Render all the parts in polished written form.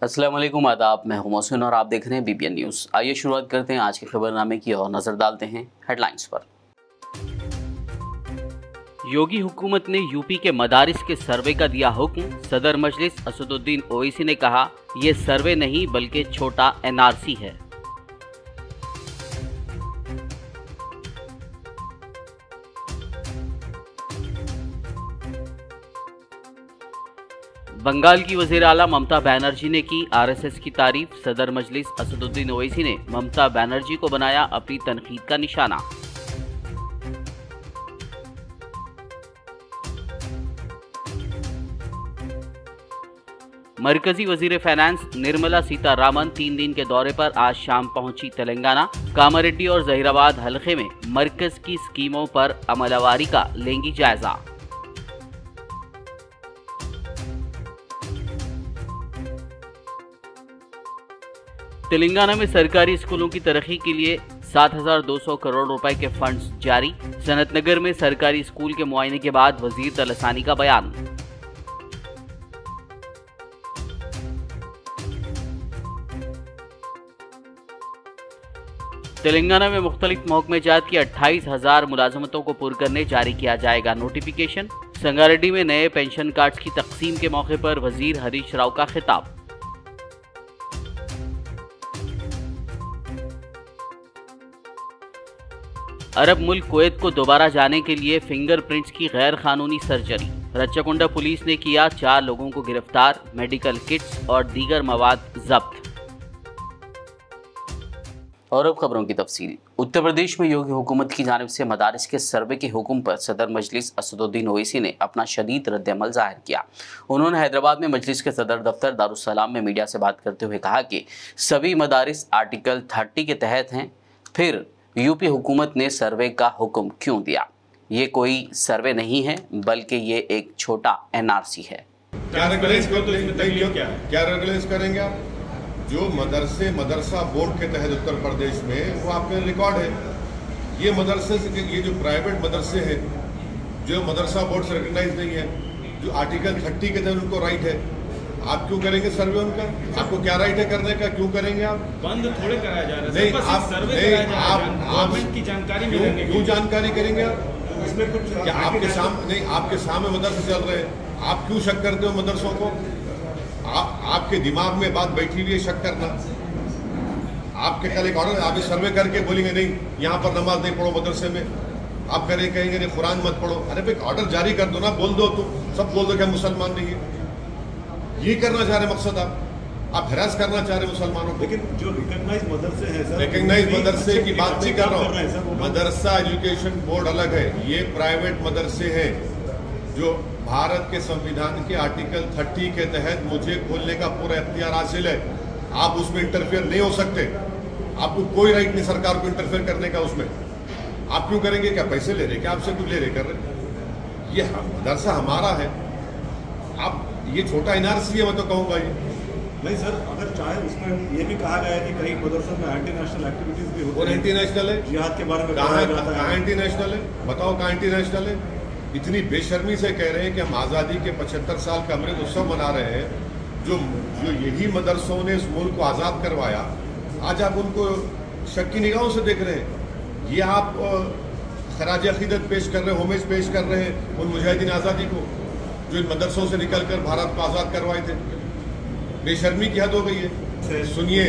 अस्सलाम वालेकुम, आदाब। मैं हूं मोहसिन और आप देख रहे हैं बीबीएन न्यूज़। आइए शुरुआत करते हैं आज के खबरनामे की और नजर डालते हैं हेडलाइंस पर। योगी हुकूमत ने यूपी के मदारिस के सर्वे का दिया हुक्म। सदर मजलिस असदुद्दीन ओवैसी ने कहा, ये सर्वे नहीं बल्कि छोटा एनआरसी है। बंगाल की वज़ीर आला ममता बनर्जी ने की आरएसएस की तारीफ। सदर मजलिस असदुद्दीन ओवैसी ने ममता बनर्जी को बनाया अपनी तनकीद का निशाना। मरकजी वजीर फाइनेंस निर्मला सीतारामन 3 दिन के दौरे पर आज शाम पहुंची तेलंगाना। कामारेड्डी और जहीराबाद हलके में मरकज की स्कीमों पर अमलवारी का लेंगी जायजा। तेलंगाना में सरकारी स्कूलों की तरक्की के लिए 7,200 करोड़ रुपए के फंड्स जारी। सनतनगर में सरकारी स्कूल के मुआयने के बाद वजीर तलसानी का बयान। तेलंगाना में मुख्तलिफ महकमेजात की 28,000 मुलाजमतों को पुर करने जारी किया जाएगा नोटिफिकेशन। संगारेड्डी में नए पेंशन कार्ड्स की तकसीम के मौके पर वजीर हरीश राव का खिताब। अरब मुल्क कुवैत को दोबारा जाने के लिए फिंगरप्रिंट्स की गैर कानूनी सर्जरी। रच्चाकुंडा पुलिस ने किया 4 लोगों को गिरफ्तार। मेडिकल किट्स और दीगर मवाद जब्त। और अब खबरों की तफसील। उत्तर प्रदेश में योगी हुकूमत की जानिब से मदारिस के सर्वे के हुक्म पर सदर मजलिस असदुद्दीन ओवैसी ने अपना शदीद रद्द-ए-अमल जाहिर किया। उन्होंने हैदराबाद में मजलिस के सदर दफ्तर दारुस्सलाम में मीडिया से बात करते हुए कहा कि सभी मदारिस आर्टिकल 30 के तहत हैं, फिर यूपी हुकूमत ने सर्वे का हुक्म क्यों दिया? ये कोई सर्वे नहीं है बल्कि ये एक छोटा एनआरसी है। क्या रेगुलेट करेंगे आप? जो मदरसा बोर्ड के तहत उत्तर प्रदेश में वो आपके रिकॉर्ड है। ये मदरसे से, ये जो प्राइवेट मदरसे हैं जो मदरसा बोर्ड से रिकॉग्नाइज नहीं है, जो आर्टिकल 30 के तहत उनको राइट है, आप क्यों करेंगे सर्वे उनका? आपको क्या राइट है करने का? क्यों करेंगे आप? बंद थोड़े कराया जा रहा है। नहीं, आप सर्वे गवर्नमेंट की जानकारी में क्यों जानकारी करेंगे आप? इसमें कुछ क्या आपके सामने नहीं, आपके सामने मदरसे चल रहे हैं, आप क्यों शक करते हो मदरसों को? आपके दिमाग में बात बैठी हुई है शक करना। आपके कल एक ऑर्डर, आप सर्वे करके बोलेंगे नहीं यहाँ पर नमाज नहीं पढ़ो मदरसे में, आप कहेंगे नहीं कुरान मत पढ़ो। अरे भाई ऑर्डर जारी कर दो ना, बोल दो, तुम सब बोल दो क्या मुसलमान नहीं है। ये करना चाह रहे मकसद आप हरास करना चाह रहे मुसलमानों को। लेकिन जो रिकॉग्नाइज मदरसे हैं सर, रिकॉग्नाइज मदरसे की बात नहीं कर रहा हूँ। मदरसा एजुकेशन बोर्ड अलग है, ये प्राइवेट मदरसे हैं जो भारत के संविधान के आर्टिकल 30 के तहत मुझे खोलने का पूरा इख्तियार हासिल है। आप उसमें इंटरफेयर नहीं हो सकते, आपको कोई राइट नहीं सरकार को इंटरफेयर करने का। उसमें आप क्यों करेंगे? क्या पैसे ले रहे, क्या आपसे कुछ ले रहे कर रहे? ये मदरसा हमारा है। आप ये छोटा एनआरसी है, मैं तो कहूँगा ये नहीं सर। अगर चाहे उसमें ये भी कहा गया है कि कई मदरसों में एंटी नेशनल एक्टिविटीज भी होती है। और एंटी नेशनल है, जिहाद के बारे में कहाँ एंटी नेशनल है? बताओ कहाँ एंटी नेशनल है? इतनी बेशर्मी से कह रहे हैं कि हम आज़ादी के 75 साल का अमृत उत्सव मना रहे हैं। जो यही मदरसों ने इस मुल्क को आज़ाद करवाया, आज आप उनको शक की निगाहों से देख रहे हैं। ये आप खराज अकीदत पेश कर रहे हैं, होमेज पेश कर रहे हैं उन मुजाहिदीन आज़ादी को जो इन मदरसों से निकलकर भारत को आज़ाद करवाए थे। बेशर्मी की हद हो गई है। सुनिए,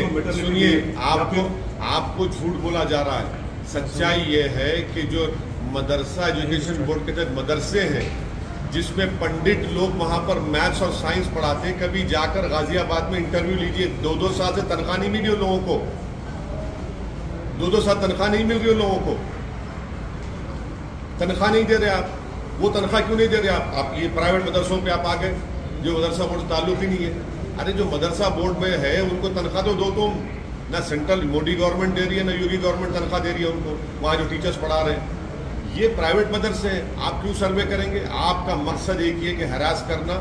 आपको झूठ बोला जा रहा है। सच्चाई ये है कि जो मदरसा एजुकेशन बोर्ड के तहत मदरसे हैं जिसमें पंडित लोग वहां पर मैथ्स और साइंस पढ़ाते हैं, कभी जाकर गाजियाबाद में इंटरव्यू लीजिए, 2-2 साल से तनख्वाह नहीं मिल रही उन लोगों को, 2-2 साल तनख्वाह नहीं मिल रही उन लोगों को, तनख्वाह नहीं दे रहे आप। वो तनख्वाह क्यों नहीं दे रहे आप ये प्राइवेट मदरसों पे आप आ गए जो मदरसा बोर्ड से ताल्लुक ही नहीं है। अरे जो मदरसा बोर्ड में है उनको तनख्वाह तो दो तुम। ना सेंट्रल मोदी गवर्नमेंट दे रही है, ना योगी गवर्नमेंट तनख्वाह दे रही है उनको, वहाँ जो टीचर्स पढ़ा रहे हैं। ये प्राइवेट मदरसे हैं, आप क्यों सर्वे करेंगे? आपका मकसद एक ही है कि हरास करना,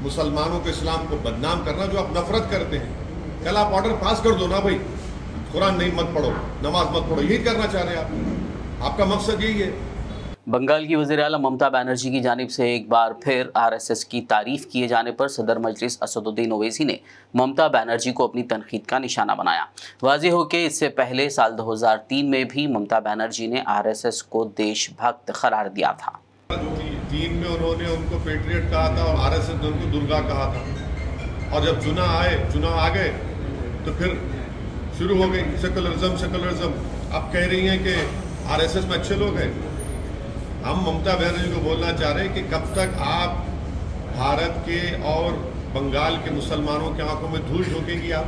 मुसलमानों को, इस्लाम को बदनाम करना, जो आप नफरत करते हैं। कल आप ऑर्डर पास कर दो ना भाई, कुरान नहीं मत पढ़ो, नमाज मत पढ़ो, यही करना चाह रहे हैं आप। आपका मकसद यही है। बंगाल की वज़ीर आला ममता बनर्जी की जानिब से एक बार फिर आरएसएस की तारीफ किए जाने पर सदर मजलिस असदुद्दीन ओवैसी ने ममता बनर्जी को अपनी तनकीद का निशाना बनाया। वाज़ेह हो कि इससे पहले साल 2003 में भी ममता बनर्जी ने आरएसएस को देशभक्त करार दिया था। 3 में उन्होंने उनको पेट्रियट कहा था और आरएसएस ने उनको दुर्गा कहा था, और जब चुनाव आ गए तो फिर शुरू हो गई सेकुलरिज्म। अब कह रही हैं कि आरएसएस में अच्छे लोग हैं। हम ममता बनर्जी को बोलना चाह रहे हैं कि कब तक आप भारत के और बंगाल के मुसलमानों की आंखों में धूल झोंकेगी आप?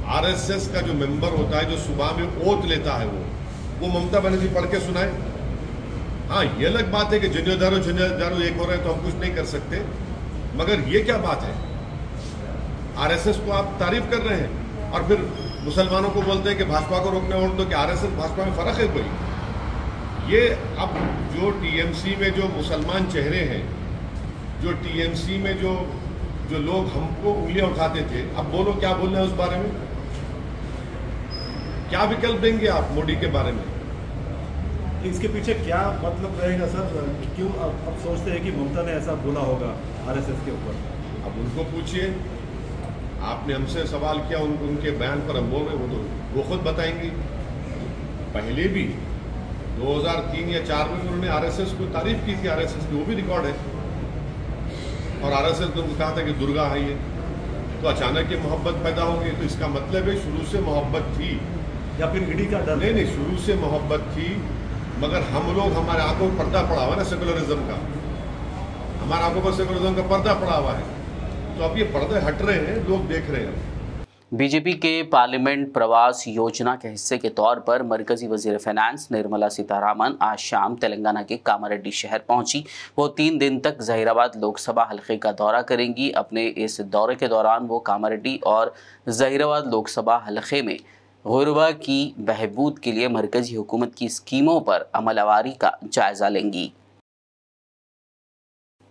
आरएसएस का जो मेंबर होता है, जो सुबह में ओथ लेता है, वो ममता बनर्जी पढ़ के सुनाए। हाँ, ये अलग बात है कि जनियोदारो एक हो रहे हैं तो हम कुछ नहीं कर सकते, मगर ये क्या बात है? आरएसएस को आप तारीफ कर रहे हैं और फिर मुसलमानों को बोलते हैं कि भाजपा को रोकने वोट दो, कि आरएसएस भाजपा में फर्क है कोई? ये अब जो टीएमसी में जो मुसलमान चेहरे हैं, जो टीएमसी में जो लोग हमको उंगलियां उठाते थे, अब बोलो क्या बोल रहे हैं उस बारे में? क्या विकल्प देंगे आप मोदी के बारे में? इसके पीछे क्या मतलब रहेगा सर? क्यों अब सोचते हैं कि ममता ने ऐसा बोला होगा आरएसएस के ऊपर? अब उनको पूछिए। आपने हमसे सवाल किया, उनके बयान पर हम बोल रहे, वो खुद बताएंगी। पहले भी 2003 या 2004 में उन्होंने आरएसएस को तारीफ की थी, आरएसएस की, वो भी रिकॉर्ड है। और आरएसएस ने कहा था कि दुर्गा है ये, तो अचानक ये मोहब्बत पैदा हो गई। तो इसका मतलब है शुरू से मोहब्बत थी, या फिर ईडी का डर? नहीं, शुरू से मोहब्बत थी, मगर हम लोग, हमारे आंखों पर पर्दा पड़ा हुआ है ना सेकुलरिज्म का, हमारे आंखों पर सेकुलरिज्म का पर्दा पड़ा हुआ है। तो अब ये पर्दे हट रहे हैं, लोग देख रहे हैं। बीजेपी के पार्लियामेंट प्रवास योजना के हिस्से के तौर पर मरकजी वजीर फाइनेंस निर्मला सीतारामन आज शाम तेलंगाना के कामारेड्डी शहर पहुंची। वो 3 दिन तक जहीराबाद लोकसभा हलके का दौरा करेंगी। अपने इस दौरे के दौरान वो कामारेड्डी और जहीराबाद लोकसभा हलके में गुरबा की बहबूद के लिए मरकजी हुकूमत की स्कीमों पर अमलवारी का जायजा लेंगी।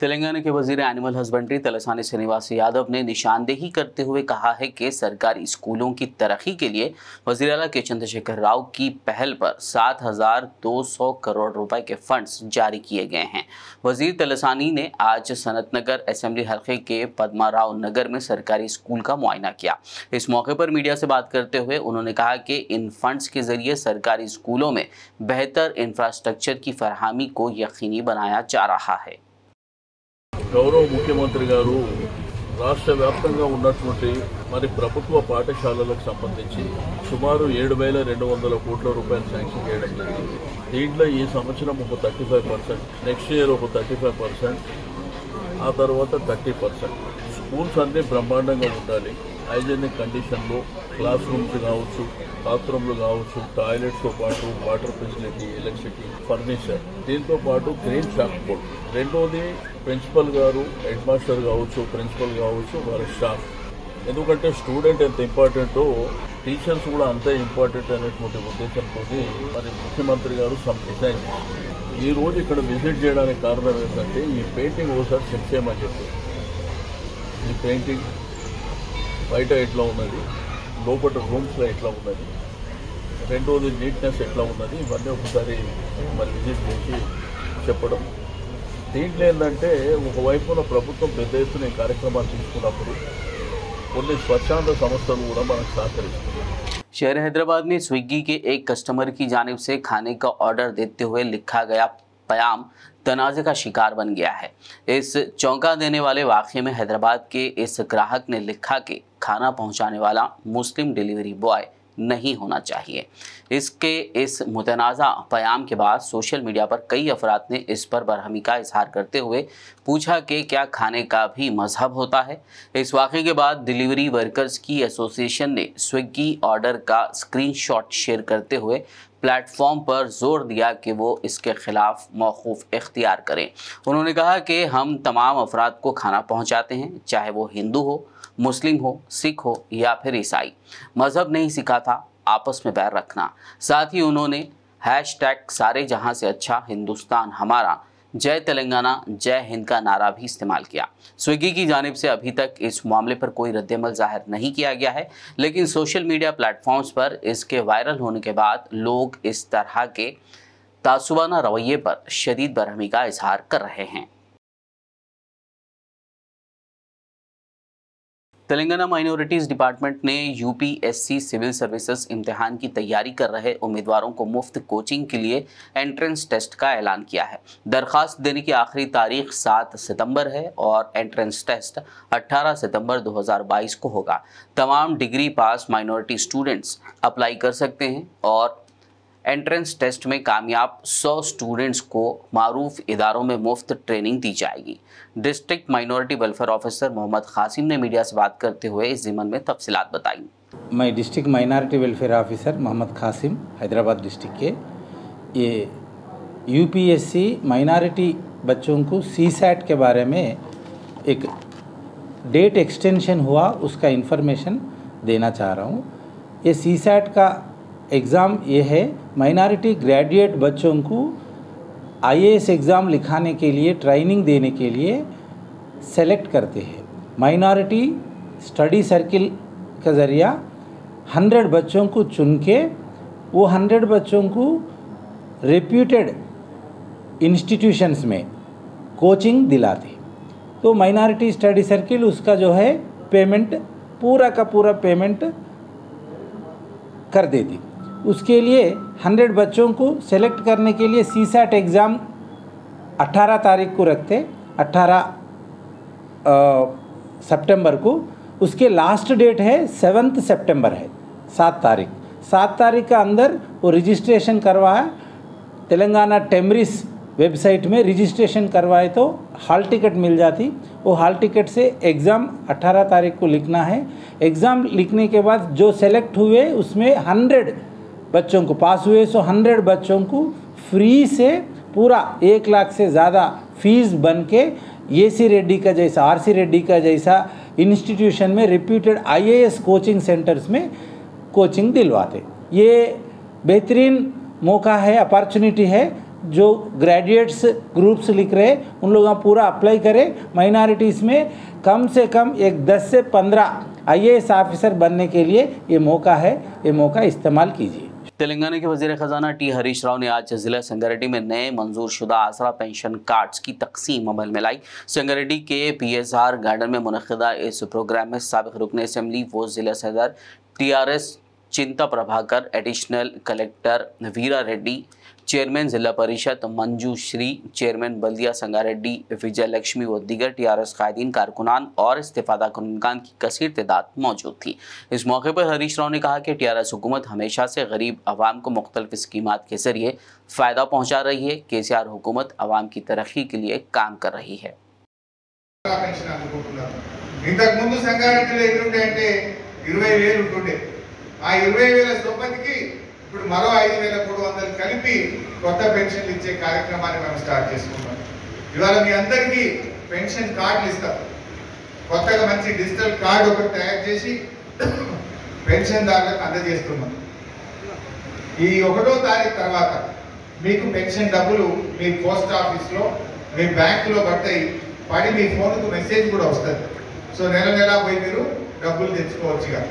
तेलंगाना के वजीर एनिमल हस्बेंड्री तलसानी श्रीनिवास यादव ने निशानदेही करते हुए कहा है कि सरकारी स्कूलों की तरक्की के लिए वजीर आला के चंद्रशेखर राव की पहल पर 7,200 करोड़ रुपए के फंड्स जारी किए गए हैं। वजीर तलसानी ने आज सनत नगर असेंबली हल्के के पद्मा राव नगर में सरकारी स्कूल का मुआयना किया। इस मौके पर मीडिया से बात करते हुए उन्होंने कहा कि इन फंड्स के जरिए सरकारी स्कूलों में बेहतर इंफ्रास्ट्रक्चर की फराहमी को यकीनी बनाया जा रहा है। గౌరవ ముఖ్యమంత్రి గారు రాష్ట్ర వ్యాప్తంగా ఉన్నటువంటి మరి ప్రభుత్వ పాఠశాలలకు సంబంధించి సుమారు 7,200 కోట్ల రూపాయలు శాంక్షన్ చేయడం జరిగింది. దీంట్లో ఈ సంవత్సరం ఒక 35%, నెక్స్ట్ ఇయర్ ఒక 35%, ఆ తర్వాత 30%. స్కూల్స్ అన్నీ బ్రహ్మాండంగా ఉండాలి. హైజీనిక్ కండిషన్లో క్లాస్ రూమ్స్ కావచ్చు, బాత్రూమ్లు కావచ్చు, టాయిలెట్స్తో పాటు వాటర్ ఫెసిలిటీ, ఎలక్ట్రిసిటీ, ఫర్నిచర్, దీంతో పాటు గ్రీన్ చాక్ బోర్డ్. రెండోది ప్రిన్సిపల్ గారు, హెడ్ మాస్టర్ కావచ్చు, ప్రిన్సిపల్ కావచ్చు, వారి స్టాఫ్. ఎందుకంటే స్టూడెంట్ ఎంత ఇంపార్టెంటో టీచర్స్ కూడా అంతే ఇంపార్టెంట్ అనేటువంటి ఉద్దేశంతో మరి ముఖ్యమంత్రి గారు సమ్ డిజైన్ ఈ రోజు ఇక్కడ విజిట్ చేయడానికి కారణం ఏంటంటే ఈ పెయింటింగ్ ఒకసారి చెక్ చేయమని చెప్పి, ఈ పెయింటింగ్ బయట ఎట్లా ఉన్నది, లోపల రూమ్స్లో ఎట్లా ఉన్నది, రెండోది నీట్నెస్ ఎట్లా ఉన్నది, ఇవన్నీ ఒకసారి మరి విజిట్ చేసి చెప్పడం. దీంట్లో ఏంటంటే ఒకవైపున ప్రభుత్వం పెద్ద ఎత్తున ఈ కార్యక్రమాలు తీసుకున్నప్పుడు కొన్ని స్వచ్ఛంద సంస్థలు కూడా మనకు సహకరిస్తున్నాయి. शहर हैदराबाद में स्विगी के एक कस्टमर की जानिब से खाने का ऑर्डर देते हुए लिखा गया बयान तनाज़े का शिकार बन गया है। इस चौंका देने वाले वाक़े में हैदराबाद के इस ग्राहक ने लिखा कि खाना पहुंचाने वाला मुस्लिम डिलीवरी बॉय नहीं होना चाहिए। इसके इस मुतनाज़ा बयान के बाद सोशल मीडिया पर कई अफराद ने इस पर बरहमी का इजहार करते हुए पूछा कि क्या खाने का भी मजहब होता है। इस वाक़े के बाद डिलीवरी वर्कर्स की एसोसिएशन ने स्विगी ऑर्डर का स्क्रीनशॉट शेयर करते हुए प्लेटफॉर्म पर जोर दिया कि वो इसके खिलाफ मौकूफ़ इख्तियार करें। उन्होंने कहा कि हम तमाम अफराद को खाना पहुंचाते हैं, चाहे वो हिंदू हो, मुस्लिम हो, सिख हो या फिर ईसाई। मज़हब नहीं सिखाता आपस में बैर रखना। साथ ही उन्होंने हैशटैग सारे जहां से अच्छा हिंदुस्तान हमारा, जय तेलंगाना, जय हिंद का नारा भी इस्तेमाल किया। स्विगी की जानिब से अभी तक इस मामले पर कोई रद्दमल जाहिर नहीं किया गया है, लेकिन सोशल मीडिया प्लेटफॉर्म्स पर इसके वायरल होने के बाद लोग इस तरह के तासुबाना रवैये पर शदीद बरहमी का इजहार कर रहे हैं। तेलंगाना माइनॉरिटीज़ डिपार्टमेंट ने यूपीएससी सिविल सर्विसेज इम्तिहान की तैयारी कर रहे उम्मीदवारों को मुफ्त कोचिंग के लिए एंट्रेंस टेस्ट का ऐलान किया है। दरखास्त देने की आखिरी तारीख 7 सितंबर है और एंट्रेंस टेस्ट 18 सितंबर 2022 को होगा। तमाम डिग्री पास माइनॉरिटी स्टूडेंट्स अप्लाई कर सकते हैं और एंट्रेंस टेस्ट में कामयाब 100 स्टूडेंट्स को मारूफ इदारों में मुफ्त ट्रेनिंग दी जाएगी। District minority welfare officer Mohammed Qasim ने मीडिया से बात करते हुए इस ज़िमन में तफसीलात बताई। मैं district minority welfare officer Mohammed Qasim Hyderabad district के, ये यूपीएससी माइनॉरिटी बच्चों को सीसैट के बारे में एक डेट एक्सटेंशन हुआ, उसका इन्फॉर्मेशन देना चाह रहा हूँ। ये सीसैट का एग्ज़ाम ये है, माइनॉरिटी ग्रेजुएट बच्चों को आईएएस एग्ज़ाम लिखाने के लिए ट्रेनिंग देने के लिए सेलेक्ट करते हैं। माइनॉरिटी स्टडी सर्किल का ज़रिया 100 बच्चों को चुन के वो 100 बच्चों को रेप्यूटेड इंस्टीट्यूशंस में कोचिंग दिलाते। तो माइनॉरिटी स्टडी सर्किल उसका जो है पेमेंट पूरा का पूरा पेमेंट कर देती। उसके लिए 100 बच्चों को सेलेक्ट करने के लिए सीसैट एग्ज़ाम 18 तारीख को रखते, 18 सितंबर को। उसके लास्ट डेट है 7 सितंबर है, 7 तारीख। 7 तारीख का अंदर वो रजिस्ट्रेशन करवाया, तेलंगाना टेमरिस वेबसाइट में रजिस्ट्रेशन करवाए तो हॉल टिकट मिल जाती। वो हॉल टिकट से एग्ज़ाम 18 तारीख को लिखना है। एग्ज़ाम लिखने के बाद जो सेलेक्ट हुए उसमें 100 बच्चों को पास हुए, सो 100 बच्चों को फ्री से पूरा 1 लाख से ज़्यादा फीस बन के एसी रेड्डी का जैसा, आरसी रेड्डी का जैसा इंस्टीट्यूशन में रिप्यूटेड आईएएस कोचिंग सेंटर्स में कोचिंग दिलवाते। ये बेहतरीन मौका है, अपॉर्चुनिटी है। जो ग्रेजुएट्स ग्रुप्स लिख रहे उन लोग पूरा अप्लाई करें। माइनॉरिटीज़ में कम से कम एक 10 से 15 आईएएस ऑफिसर बनने के लिए ये मौका है, ये मौका इस्तेमाल कीजिए। तेलंगाना के वजीर खजाना टी हरीश राव ने आज जिला संगारेड्डी में नए मंजूर शुदा आसरा पेंशन कार्ड्स की तकसीम अमल में लाई। संगारेड्डी के पीएसआर गार्डन में मुनक़िदा इस प्रोग्राम में साबिक़ रुकन असेंबली व जिला सदर टीआरएस चिंता प्रभाकर, एडिशनल कलेक्टर वीरा रेड्डी, चेयरमैन जिला परिषद मंजूश्री, चेयरमैन बल्दिया संगारेड्डी विजय लक्ष्मी व दीगर टीआरएस कायदीन, कारकुनान और इस्तेफादा कुनगान की कसीर तादाद मौजूद थी। इस मौके पर हरीश राव ने कहा कि टीआरएस हुकूमत हमेशा से गरीब आवाम को मुख्तलिफ स्कीमात के जरिए फ़ायदा पहुँचा रही है। केसीआर हुकूमत आवाम की तरक्की के लिए काम कर रही है। ఇప్పుడు మరో 5,300 కలిపి కొత్త పెన్షన్లు ఇచ్చే కార్యక్రమాన్ని మనం స్టార్ట్ చేసుకున్నాం। ఇవాళ మీ అందరికీ పెన్షన్ కార్డులు ఇస్తాం। కొత్తగా మంచి డిజిటల్ కార్డు ఒకటి తయారు చేసి పెన్షన్దారులకు అందజేస్తున్నాం। ఈ 1వ తారీఖు తర్వాత మీకు పెన్షన్ డబ్బులు మీ పోస్ట్ ఆఫీస్లో, మీ బ్యాంకులో పడి మీ ఫోన్కు మెసేజ్ కూడా వస్తుంది। సో నెల నెల పోయి మీరు డబ్బులు తెచ్చుకోవచ్చుగా।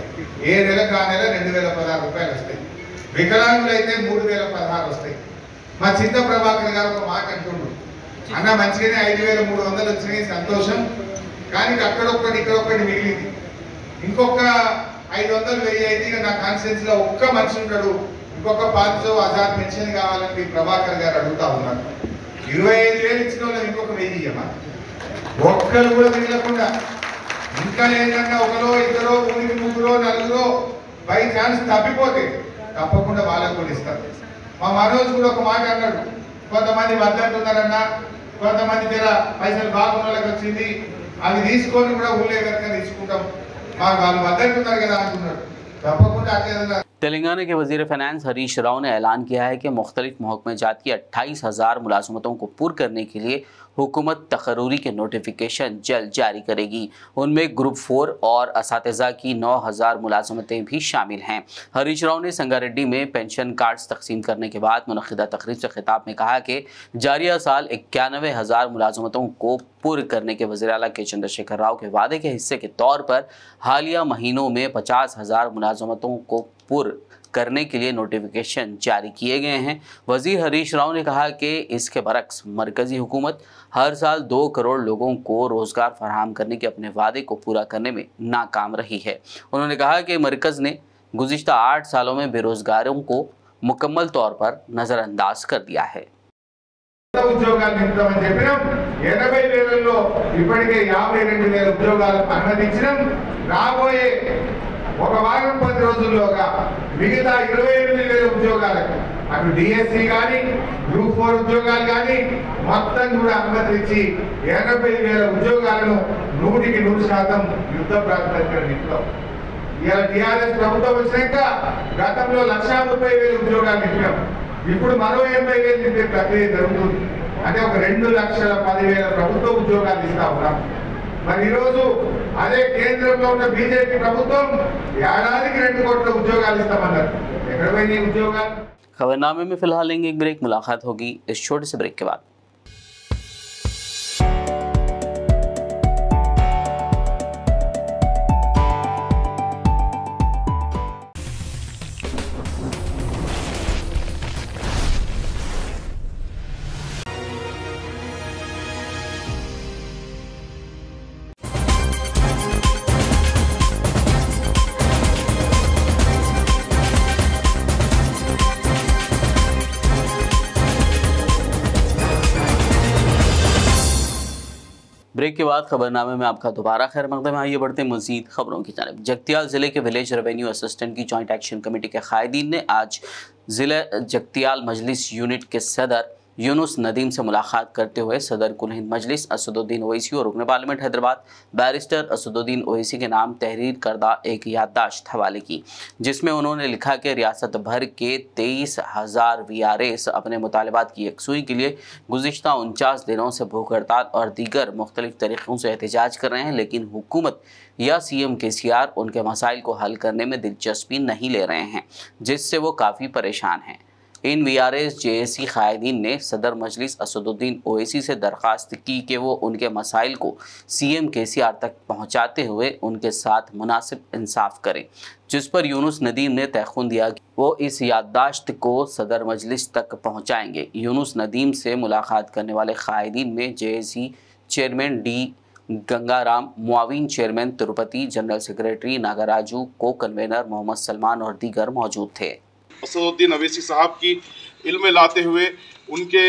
ఏ నెలకు ఆ నెల 2016 రూపాయలు వస్తాయి। వికలాంగులైతే 3016 వస్తాయి। మా చింత ప్రభాకర్ గారు ఒక మాట అంటుండ్రు, అన్న మంచిగానే 5300 వచ్చినాయి, సంతోషం, కానీ అక్కడొక్కటి ఇక్కడొక్కటి మిగిలింది, ఇంకొక 500 1000 అయితే ఇక నా కాన్స్టిట్యూన్సీ లో ఒక్క మనిషి ఉంటాడు, ఇంకొక 500 పెన్షన్ కావాలని ప్రభాకర్ గారు అడుగుతా ఉన్నారు। 25000 ఇచ్చిన వాళ్ళు ఇంకొక 1000 ఇయ్యమా? ఒక్కరు కూడా మిగలకుండా ఇంకా ఏంటంటే ఒకరో ఇద్దరో ఊరికి ముగ్గురో నలుగురో బై ఛాన్స్ తప్పిపోతే తప్పకుండా వాళ్ళకు కూడా ఇస్తారు। మా మనోజ్ కూడా ఒక మాట అన్నాడు, కొంతమంది వద్దంటున్నారన్నా, కొంతమంది జర పైసలు బాగున్న వాళ్ళకి వచ్చింది అవి తీసుకొని కూడా ఊళ్ళో కనుక తీసుకుంటాం, వాళ్ళు వద్దంటున్నారు కదా అంటున్నాడు। తప్పకుండా అట్లా तेलंगाना के वजीर फाइनेंस हरीश राव ने ऐलान किया है कि मुख्तलिफ महकमे जात की 28,000 मुलाजमतों को पूर करने के लिए हुकूमत तकर्रूरी के नोटिफिकेशन जल्द जारी करेगी। उनमें ग्रुप 4 और असातिज़ा की 9,000 मुलाजमतें भी शामिल हैं। हरीश राव ने संगारेड्डी में पेंशन कार्ड्स तकसीम करने के बाद मुनक़िदा तकरीब से खिताब में कहा कि जारिया साल 91,000 मुलाजमतों को पूर करने के वज़ीर आला के चंद्रशेखर राव के वादे के हिस्से के तौर पर हालिया महीनों में 50,000 मुलाजमतों को पूर करने के लिए नोटिफिकेशन जारी किए गए हैं। वजीर हरीश राव ने कहा कि इसके बरक्स मरकजी हुकूमत हर साल 2 करोड़ लोगों को रोज़गार फराहम करने के अपने वादे को पूरा करने में नाकाम रही है। उन्होंने कहा कि मरकज़ ने गुज़िश्ता 8 सालों में बेरोज़गारों को मुकम्मल तौर पर नज़रअंदाज कर दिया है। ఉద్యోగాలు నింపుతామని చెప్పినాం. 80,000లో ఇప్పటికే 52,000 ఉద్యోగాలకు అనుమతించినాం. రాబోయే ఒక వారం 10 రోజుల్లోగా మిగతా 28,000 ఉద్యోగాలకు అటు డిఎస్సి కానీ గ్రూప్ 4 ఉద్యోగాలు కానీ మొత్తం కూడా అనుమతించి 80,000 ఉద్యోగాలను 100% యుద్ధ ప్రాతిపదికన నింపుతాం. ఇలా టీఆర్ఎస్ ప్రభుత్వం వచ్చినాక గతంలో 130,000 ఉద్యోగాలు నింపాం. ఇప్పుడు మరో 80,000 నింపే ప్రక్రియ జరుగుతుంది. అంటే ఒక 2,10,000 ప్రభుత్వ ఉద్యోగాలు ఇస్తా ఉన్నాం. మరి ఈరోజు అదే కేంద్రంలో ఉన్న బీజేపీ ప్రభుత్వం ఏడాదికి 2 కోట్ల ఉద్యోగాలు ఇస్తామన్నారు. ఎక్కడ పోయినాయి ఉద్యోగాలు? खबरनामे में फिलहाल लेंगे एक ब्रेक। मुलाकात होगी इस छोटे से ब्रेक के बाद। ब्रेक के बाद खबरनामे में आपका दोबारा खैर मकदम है। आइए बढ़ते हैं मजीद खबरों की जानिब। जगतियाल ज़िले के विलेज रेवेन्यू असिस्टेंट की जॉइंट एक्शन कमेटी के कायदीन ने आज ज़िला जगतियाल मजलिस यूनिट के सदर यूनुस नदीम से मुलाकात करते हुए सदर कुल हिंद मजलिस असदुद्दीन ओवैसी और रुकन पार्लियामेंट हैदराबाद बैरिस्टर असदुद्दीन ओवैसी के नाम तहरीर करदा एक याददाश्त हवाले की, जिसमें उन्होंने लिखा कि रियासत भर के 23,000 VRAs अपने मुतालबात की यकसुई के लिए गुज़िश्ता 49 दिनों से भूख हड़ताल और दीगर मुख्तलिफ तरीक़ों से एहतजाज कर रहे हैं, लेकिन हुकूमत या CM KCR उनके मसाइल को हल करने में दिलचस्पी नहीं ले रहे हैं, जिससे वो काफ़ी परेशान हैं। इन VRAs JAC कायदीन ने सदर मजलिस असदुद्दीन ओवैसी से दरख्वास्त की कि वो उनके मसाइल को CM KCR तक पहुंचाते हुए उनके साथ मुनासिब इंसाफ करें, जिस पर यूनुस नदीम ने तयख़ुन दिया कि वो इस याददाश्त को सदर मजलिस तक पहुंचाएंगे। यूनुस नदीम से मुलाकात करने वाले कायदीन में JAC चेयरमैन D गंगाराम, मुआविन chairman Tirupati, general secretary Nagaraju, co convener Mohammad Salman और दीगर मौजूद थे। असदुद्दीन अवैसी साहब की इल्म लाते हुए उनके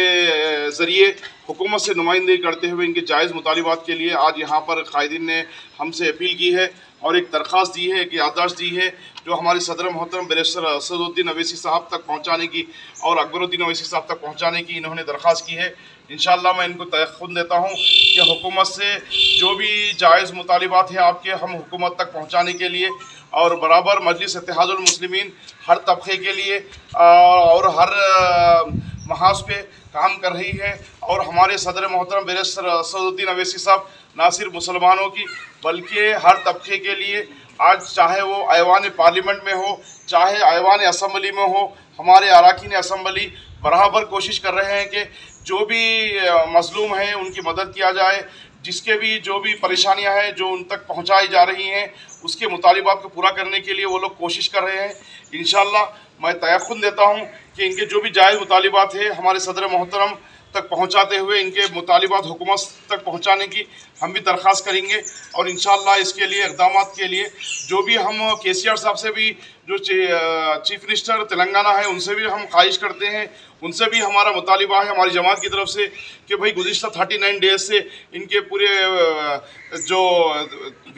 ज़रिए हुकूमत से नुमाइंदगी करते हुए इनके जायज़ मुतालिबात के लिए आज यहाँ पर कायदीन ने हमसे अपील की है और एक दरख्वास्त दी है, एक याददाश्त दी है, जो हमारे सदर मोहतरम बैरिस्टर असदुद्दीन अवैसी साहब तक पहुँचाने की और अकबरुद्दीन अवैसी साहब तक पहुँचाने की इन्होंने दरख्वास्त की है। इंशाअल्लाह मैं इनको तयक़ुन देता हूँ कि हुकूमत से जो भी जायज़ मुतालिबात है आपके, हम हुकूमत तक पहुँचाने के लिए और बराबर मजलिस इत्तेहादुल मुस्लिमीन हर तबके के लिए और हर महाज पे काम कर रही है। और हमारे सदर मोहतरम बैरिस्टर असदुद्दीन अवैसी साहब ना सिर्फ मुसलमानों की बल्कि हर तबके के लिए आज चाहे वो ऐवान पार्लियामेंट में हो, चाहे ऐवान असम्बली में हो, हमारे अरकान असम्बली बराबर कोशिश कर रहे हैं कि जो भी मजलूम हैं उनकी मदद किया जाए, जिसके भी जो भी परेशानियां हैं जो उन तक पहुंचाई जा रही हैं उसके मुतालिबात को पूरा करने के लिए वो लोग कोशिश कर रहे हैं। इंशाअल्लाह मैं तयक़ुन देता हूं कि इनके जो भी जायज़ मुतालिबात है हमारे सदर मोहतरम तक पहुंचाते हुए इनके मुतालिबात हुकूमत तक पहुंचाने की हम भी दरख्वास्त करेंगे। और इंशाअल्लाह इसके लिए इक़दामात के लिए जो भी हम KCR साहब से भी जो चीफ मिनिस्टर तेलंगाना है उनसे भी हम ख्वाहिश करते हैं, उनसे भी हमारा मुतालिबा है हमारी जमात की तरफ से कि भाई गुज़िश्ता 39 डेज से इनके पूरे जो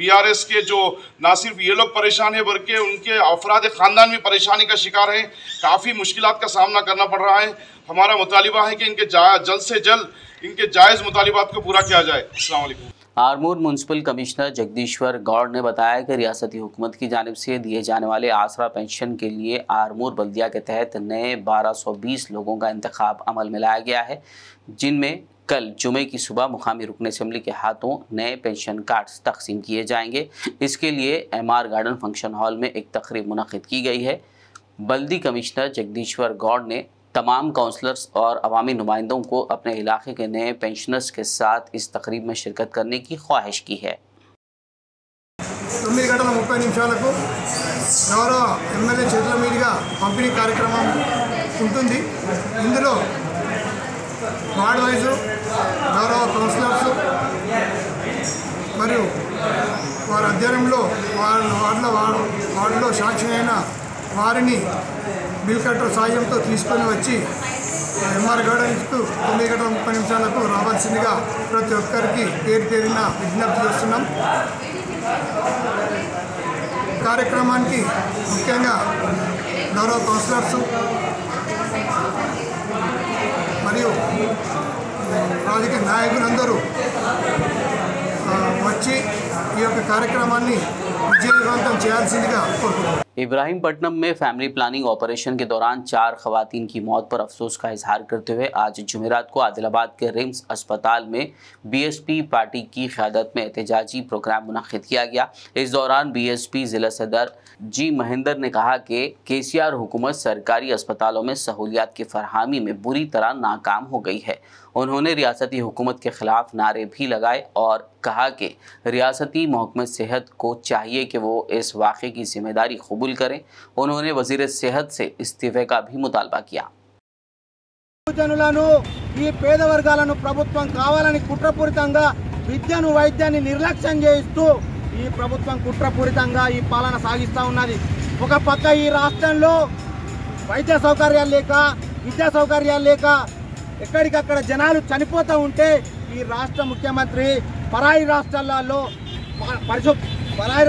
VRAs के जो ना सिर्फ ये लोग परेशान हैं बल्कि उनके अफराद ख़ानदान भी परेशानी का शिकार हैं, काफ़ी मुश्किलात का सामना करना पड़ रहा है। हमारा मुतालिबा है कि इनके जल्द से जल्द इनके जायज़ मुतालिबात को पूरा किया जाए। अस्सलाम वालेकुम। आरमूर म्यूनसिपल कमिश्नर जगदीश्वर गौड़ ने बताया कि रियासती हुकूमत की जानिब से दिए जाने वाले आसरा पेंशन के लिए आरमूर बल्दिया के तहत नए 1220 लोगों का इंतखाब अमल में लाया गया है, जिनमें कल जुमे की सुबह मुकामी रुकन असम्बली के हाथों नए पेंशन कार्ड्स तकसीम किए जाएंगे। इसके लिए MR गार्डन फंक्शन हॉल में एक तकरीब मुनक़िद की गई है। बल्दी कमिश्नर जगदीश्वर गौड़ ने तमाम काउंसलर्स और अवामी नुमाइंदों को अपने इलाके के नए पेंशनर्स के साथ इस तकरीब में शिरकत करने की ख्वाहिश की है। 9:30 निमिषాలకు గౌరవ ఎమ్మెల్యే చేతుల మీదుగా పంపిణీ కార్యక్రమం ఉంటుంది. ఇందులో వార్డ్ వైజు గౌరవ కౌన్సిలర్స్ మరియు వారి అధ్యయనంలో వార్డులో శాంక్షన్ అయిన వారిని బిల్ కట్టర్ సాయంతో తీసుకొని వచ్చి ఎంఆర్ గార్డెన్స్కు 9:30 రావాల్సిందిగా ప్రతి ఒక్కరికి పేరున విజ్ఞప్తి చేస్తున్నాం. కార్యక్రమానికి ముఖ్యంగా గౌరవ కౌన్సిలర్స్ మరియు రాజకీయ నాయకులందరూ వచ్చి ఈ యొక్క కార్యక్రమాన్ని విజయవంతం చేయాల్సిందిగా కోరుతున్నాం. इब्राहिमपट्टनम में फैमिली प्लानिंग ऑपरेशन के दौरान 4 खवातीन की मौत पर अफसोस का इजहार करते हुए आज जुमेरात को आदिलाबाद के रिम्स अस्पताल में बीएसपी पार्टी की क़यादत में एहतजाजी प्रोग्राम मुनक़्क़िद किया गया। इस दौरान बीएसपी ज़िला सदर जी महेंद्र ने कहा कि केसीआर हुकूमत सरकारी अस्पतालों में सहूलियात की फरहमी में बुरी तरह नाकाम हो गई है। उन्होंने रियासती हुकूमत के ख़िलाफ़ नारे भी लगाए और कहा कि रियासती महकमे सेहत को चाहिए कि वो इस वाक़े की जिम्मेदारी कबूल करें। उन्होंने वज़ीर सेहत से इस्तीफ़े का भी मुतालबा किया। జనులను ఈ పేద వర్గాలను ప్రభుత్వం కావాలని కుట్రపూరితంగా విద్యను వైద్యాన్ని నిర్లక్ష్యం చేస్తూ ఈ ప్రభుత్వం కుట్రపూరితంగా ఈ పాలన సాగిస్తూ ఉన్నది. ఒక పక్క ఈ రాష్ట్రంలో వైద్య సౌకర్యాలు లేక విద్యా సౌకర్యాలు లేక ఎక్కడికక్కడ జనాలు చనిపోతూ ఉంటే ఈ రాష్ట్ర ముఖ్యమంత్రి పరాయి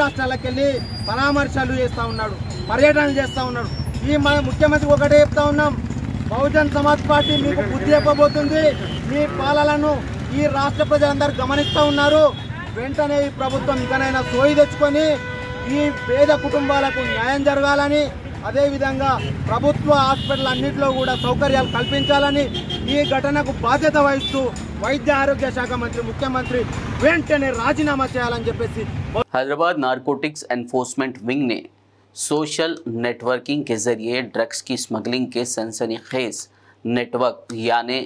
రాష్ట్రాలకు వెళ్ళి పరామర్శలు చేస్తూ ఉన్నాడు, పర్యటనలు చేస్తూ ఉన్నాడు. ఈ ముఖ్యమంత్రి ఒకటే చెప్తా ఉన్నాం, బహుజన్ సమాజ్ పార్టీ మీకు బుద్ధి చెప్పబోతుంది. మీ పాలనను ఈ రాష్ట్ర ప్రజలందరూ గమనిస్తూ ఉన్నారు. వెంటనే ఈ ప్రభుత్వం ఇకనైనా సోయి తెచ్చుకొని ఈ పేద కుటుంబాలకు న్యాయం జరగాలని, అదేవిధంగా ప్రభుత్వ హాస్పిటల్ అన్నింటిలో కూడా సౌకర్యాలు కల్పించాలని ఈ ఘటనకు బాధ్యత వహిస్తూ వైద్య ఆరోగ్య శాఖ మంత్రి ముఖ్యమంత్री వెంటనే రాజీనామా చేయాలని చెప్పేసి हैदराबाद नारकोटिक्स एनफोर्समेंट विंग ने सोशल नेटवर्किंग के जरिए ड्रग्स की स्मगलिंग के सनसनीखेज नेटवर्क यानी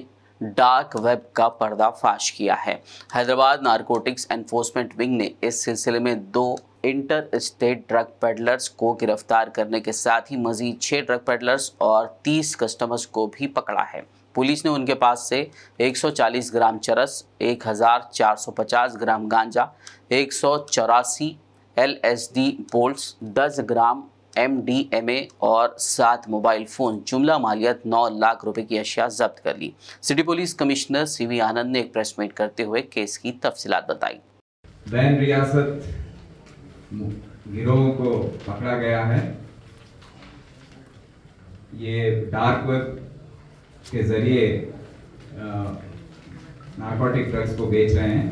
डार्क वेब का पर्दाफाश किया है। हैदराबाद नारकोटिक्स एनफोर्समेंट विंग ने इस सिलसिले में 2 इंटर स्टेट ड्रग पेडलर्स को गिरफ्तार करने के साथ ही मजीद 6 ड्रग पेडलर्स और 30 कस्टमर्स को भी पकड़ा है। पुलिस ने उनके पास से 140 ग्राम चरस, 1450 ग्राम गांजा, 184 LSD बोल्ट्स, 10 ग्राम MDMA और 7 मोबाइल फ़ोन जुमला मालियत 9 लाख रुपए की अशिया जब्त कर ली। सिटी पुलिस कमिश्नर CV आनंद ने एक प्रेस मीट करते हुए केस की तफसीलात बताई। बैन रियासत गिरोह को पकड़ा गया है। ये डार्क वेब के जरिए नारकोटिक ड्रग्स को बेच रहे हैं।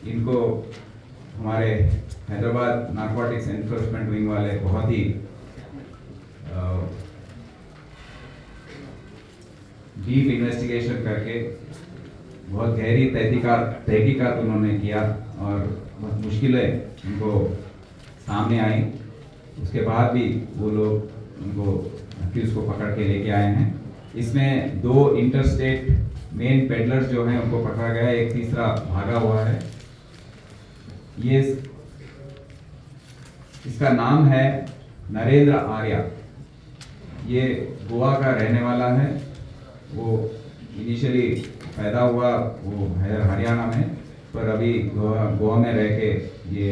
इनको हमारे हैदराबाद नारकोटिक्स एनफोर्समेंट विंग वाले बहुत ही डीप इन्वेस्टिगेशन करके बहुत गहरी तहकीकात उन्होंने किया और बहुत मुश्किलें उनको सामने आई। उसके बाद भी वो लोग उनको अक्यूज को पकड़ के लेके आए हैं। इसमें 2 इंटरस्टेट मेन पेडलर्स जो हैं उनको पकड़ा गया है, एक तीसरा भागा हुआ है। ये इसका नाम है नरेंद्र आर्या। ये गोवा का रहने वाला है। वो इनिशियली पैदा हुआ वो हरियाणा में, पर अभी गोवा में रह के ये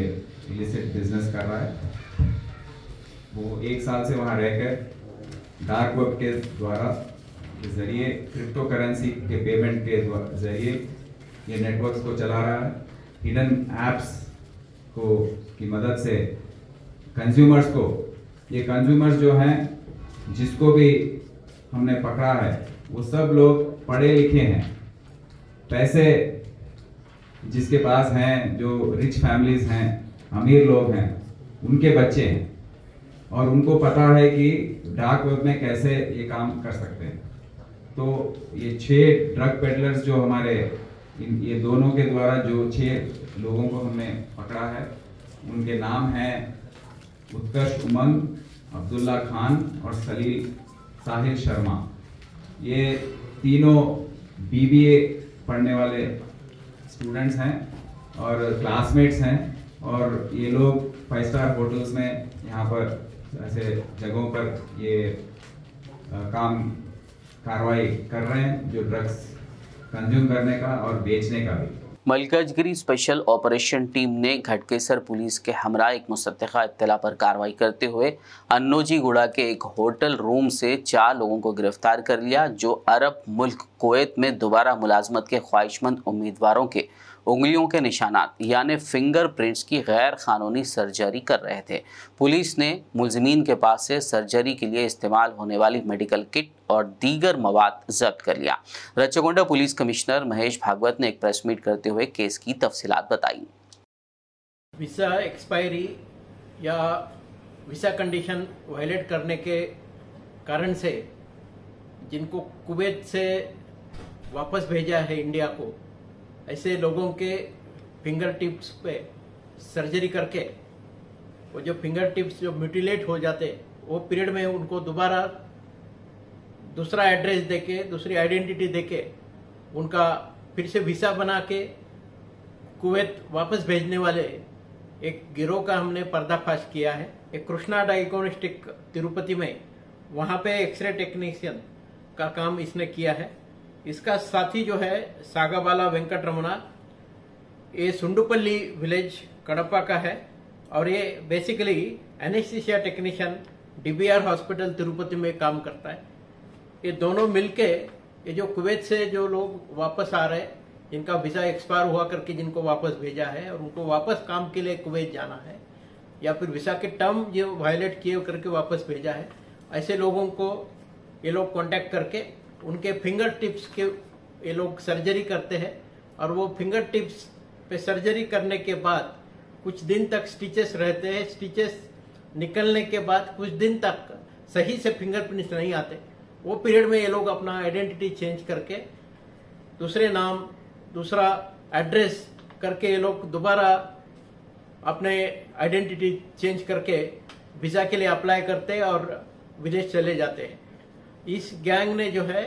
इलिसिट बिजनेस कर रहा है। वो 1 साल से वहाँ रहकर डार्क वेब के द्वारा के जरिए क्रिप्टो करेंसी के पेमेंट के जरिए ये नेटवर्क्स को चला रहा है। हिडन एप्स को की मदद से कंज्यूमर्स को, ये कंज्यूमर्स जो हैं जिसको भी हमने पकड़ा है वो सब लोग पढ़े लिखे हैं, पैसे जिसके पास हैं, जो रिच फैमिलीज हैं, अमीर लोग हैं, उनके बच्चे हैं और उनको पता है कि डार्क वेब में कैसे ये काम कर सकते हैं। तो ये 6 ड्रग पेडलर्स जो हमारे ये दोनों के द्वारा जो 6 लोगों को हमने पकड़ा है, उनके नाम हैं उत्कर्ष उमंग, अब्दुल्ला खान और साहिल शर्मा। ये तीनों BBA पढ़ने वाले स्टूडेंट्स हैं और क्लासमेट्स हैं और ये लोग 5 स्टार होटल्स में यहाँ पर ऐसे जगहों पर ये कार्रवाई कर रहे हैं, जो ड्रग्स कंज्यूम करने का और बेचने का भी। मलकाजगिरी स्पेशल ऑपरेशन टीम ने घटकेसर पुलिस के हमरा एक मुसद्दिक़ा इत्तला पर कार्रवाई करते हुए अन्नोजीगुड़ा के एक होटल रूम से 4 लोगों को गिरफ्तार कर लिया, जो अरब मुल्क कुवैत में दोबारा मुलाजमत के ख्वाहिशमंद उम्मीदवारों के उंगलियों के निशानात यानी फिंगरप्रिंट्स की गैर कानूनी सर्जरी कर रहे थे। पुलिस ने मुलजिमीन के पास से सर्जरी के लिए इस्तेमाल होने वाली मेडिकल किट और दीगर मवाद जब्त कर लिया। रच्चगोंडा पुलिस कमिश्नर महेश भागवत ने एक प्रेस मीट करते हुए केस की तफसीलात बताई। वीज़ा एक्सपायरी या वीज़ा कंडीशन वायलेट करने के कारण से जिनको कुवैत से वापस भेजा है इंडिया को, ऐसे लोगों के फिंगर टिप्स पे सर्जरी करके वो जो फिंगर टिप्स जो म्यूटिलेट हो जाते, वो पीरियड में उनको दोबारा दूसरा एड्रेस देके, दूसरी आइडेंटिटी देके उनका फिर से वीसा बना के कुवैत वापस भेजने वाले एक गिरोह का हमने पर्दाफाश किया है। एक कृष्णा डायग्नोस्टिक तिरुपति में, वहाँ पे एक्सरे टेक्नीशियन का काम इसने किया है। इसका साथी जो है सागाबाला वेंकट रमना, ये सुंडुपल्ली विलेज कड़प्पा का है और ये basically anaesthesia technician DBR hospital Tirupati में काम करता है। ये दोनों मिलके ये जो कुवैत से जो लोग वापस आ रहे हैं, जिनका वीजा एक्सपायर हुआ करके जिनको वापस भेजा है और उनको वापस काम के लिए कुवैत जाना है या फिर वीजा के टर्म जो वायलेट किए करके वापस भेजा है, ऐसे लोगों को ये लोग कांटेक्ट करके उनके फिंगर टिप्स के ये लोग सर्जरी करते हैं और वो फिंगर टिप्स पे सर्जरी करने के बाद कुछ दिन तक स्टिचेस रहते हैं। स्टिचेस निकलने के बाद कुछ दिन तक सही से फिंगरप्रिंट्स नहीं आते, वो पीरियड में ये लोग अपना आइडेंटिटी चेंज करके दूसरे नाम, दूसरा एड्रेस करके ये लोग दोबारा अपने आइडेंटिटी चेंज करके वीजा के लिए अप्लाई करते हैं और विदेश चले जाते हैं। इस गैंग ने जो है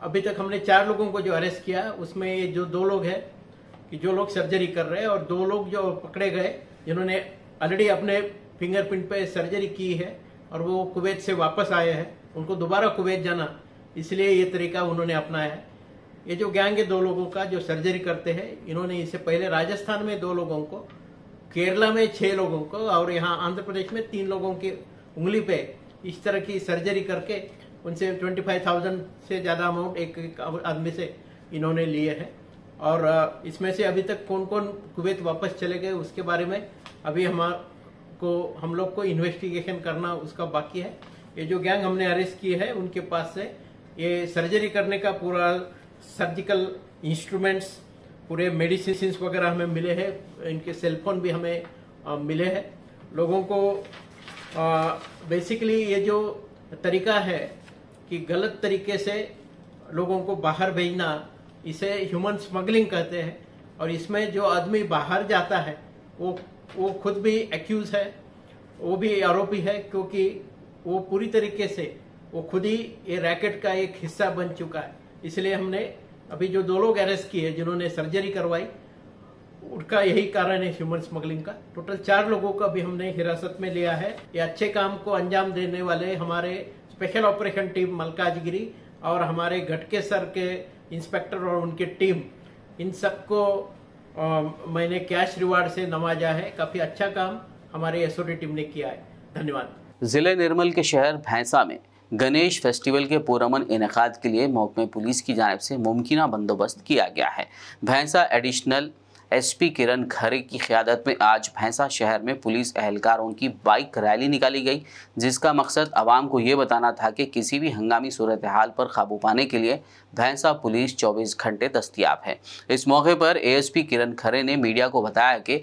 अभी तक हमने 4 लोगों को जो अरेस्ट किया, उसमें ये जो 2 लोग हैं कि जो लोग सर्जरी कर रहे हैं और 2 लोग जो पकड़े गए जिन्होंने ऑलरेडी अपने फिंगरप्रिंट पे सर्जरी की है और वो कुवैत से वापस आए हैं, उनको दोबारा कुवैत जाना, इसलिए ये तरीका उन्होंने अपनाया है। ये जो गैंग है 2 लोगों का जो सर्जरी करते हैं, इन्होंने इससे पहले राजस्थान में 2 लोगों को, केरला में 6 लोगों को और यहाँ आंध्र प्रदेश में 3 लोगों की उंगली पे इस तरह की सर्जरी करके उनसे 25,000 से ज़्यादा अमाउंट एक आदमी से इन्होंने लिए हैं। और इसमें से अभी तक कौन कौन कुवैत वापस चले गए उसके बारे में अभी हम लोग को इन्वेस्टिगेशन करना उसका बाकी है। ये जो गैंग हमने अरेस्ट की है उनके पास से ये सर्जरी करने का पूरा सर्जिकल इंस्ट्रूमेंट्स, पूरे मेडिसिन वगैरह हमें मिले हैं, इनके सेलफोन भी हमें मिले हैं। लोगों को बेसिकली ये जो तरीका है कि गलत तरीके से लोगों को बाहर भेजना, इसे ह्यूमन स्मगलिंग कहते हैं। और इसमें जो आदमी बाहर जाता है वो खुद भी एक्यूज है, वो भी आरोपी है, क्योंकि वो पूरी तरीके से वो खुद ही ये रैकेट का एक हिस्सा बन चुका है। इसलिए हमने अभी जो 2 लोग अरेस्ट किए जिन्होंने सर्जरी करवाई, उनका यही कारण है ह्यूमन स्मगलिंग का। टोटल 4 लोगों को भी हमने हिरासत में लिया है। ये अच्छे काम को अंजाम देने वाले हमारे स्पेशल ऑपरेशन टीम मलकाजगिरी और हमारे घटकेसर के इंस्पेक्टर और उनकी टीम, इन सबको मैंने कैश रिवार्ड से नवाजा है। काफी अच्छा काम हमारे एसओडी टीम ने किया है। धन्यवाद। जिले निर्मल के शहर भैंसा में गणेश फेस्टिवल के पुरअमन इनेकाद के लिए महकमे पुलिस की जानिब से मुमकिना बंदोबस्त किया गया है। भैंसा एडिशनल एसपी किरण खरे की क़यादत में आज भैंसा शहर में पुलिस एहलकारों की बाइक रैली निकाली गई, जिसका मकसद आवाम को ये बताना था कि किसी भी हंगामी सूरत हाल पर काबू पाने के लिए भैंसा पुलिस 24 घंटे दस्तयाब है। इस मौके पर एएसपी किरण खरे ने मीडिया को बताया कि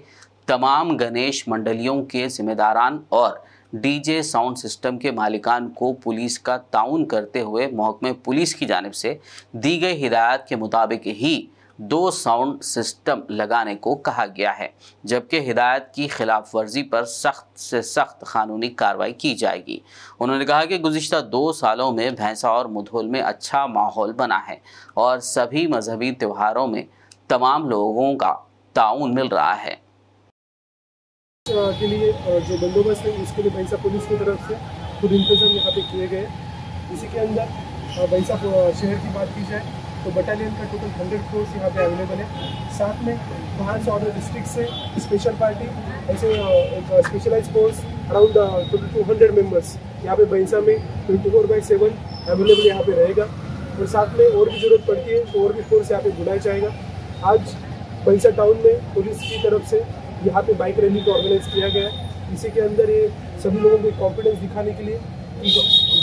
तमाम गणेश मंडलियों के जिम्मेदारान और डीजे साउंड सिस्टम के मालिकान को पुलिस का ताउन करते हुए महकमे पुलिस की जानिब से दी गई हिदायत के मुताबिक ही 2 साउंड सिस्टम लगाने को कहा गया है, जबकि हिदायत की खिलाफ वर्जी पर सख्त से सख्त कानूनी कार्रवाई की जाएगी। उन्होंने कहा कि गुज़िश्ता 2 सालों में भैंसा और मुधोल में अच्छा माहौल बना है और सभी मजहबी त्योहारों में तमाम लोगों का ताउन मिल रहा है। के लिए जो बंदोबस्त है उसके लिए भैंसा पुलिस की तरफ से खुद इंतजाम यहाँ पे किए गए। इसी के अंदर भैंसा शहर की बात की जाए तो बटालियन का टोटल 100 फोर्स यहाँ पे अवेलेबल है। साथ में बाहर से अदर डिस्ट्रिक्ट से स्पेशल पार्टी ऐसे एक स्पेशलाइज फोर्स अराउंड 200 मेंबर्स यहाँ पे भैंसा में 24/7 अवेलेबल यहाँ पे रहेगा। और साथ में और भी ज़रूरत पड़ती है तो और भी फोर्स यहाँ पे बुलाया जाएगा। आज भैंसा टाउन में पुलिस की तरफ से यहाँ पे बाइक रैली को ऑर्गेनाइज किया गया है। इसी के अंदर ये सभी लोगों को कॉन्फिडेंस दिखाने के लिए कि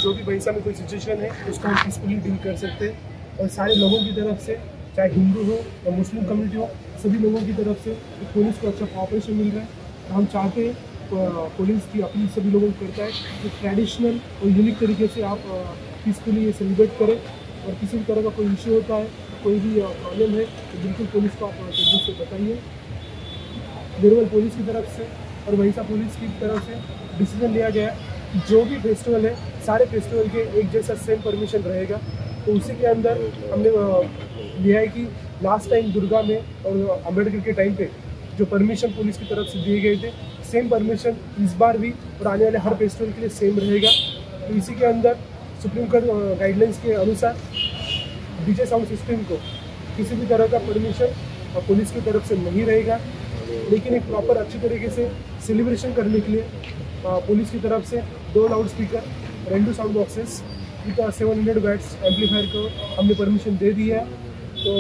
जो भी भैंसा में कोई सिचुएशन है उसको हम पीसफुली डील कर सकते हैं। और सारे लोगों की तरफ से चाहे हिंदू हो या मुस्लिम कम्युनिटी हो सभी लोगों की तरफ से पुलिस को अच्छा कोऑपरेशन मिल रहा है। तो हम चाहते हैं पुलिस की अपील सभी लोगों को करता है कि ट्रेडिशनल और यूनिक तरीके से आप पीसफुली ये सेलिब्रेट करें। और किसी भी तरह का कोई इशू होता है कोई भी प्रॉब्लम है तो बिल्कुल पुलिस को आप जल्दी से बताइए। निर्मल पुलिस की तरफ से और भैंसा पुलिस की तरफ से डिसीजन लिया गया है जो भी फेस्टिवल है सारे फेस्टिवल के एक जैसा सेम परमिशन रहेगा। तो उसी के अंदर हमने लिया है कि लास्ट टाइम दुर्गा में और अम्बेडकर के टाइम पे जो परमिशन पुलिस की तरफ से दिए गए थे सेम परमिशन इस बार भी और आने वाले हर फेस्टिवल के लिए सेम रहेगा। तो इसी के अंदर सुप्रीम कोर्ट गाइडलाइंस के अनुसार डीजे साउंड सिस्टम को किसी भी तरह का परमिशन पुलिस की तरफ से नहीं रहेगा। लेकिन एक प्रॉपर अच्छी तरीके से सेलिब्रेशन करने के लिए पुलिस की तरफ से 2 loud speaker 2 sound boxes with 700 watts amplifier को हमने परमिशन दे दी है। तो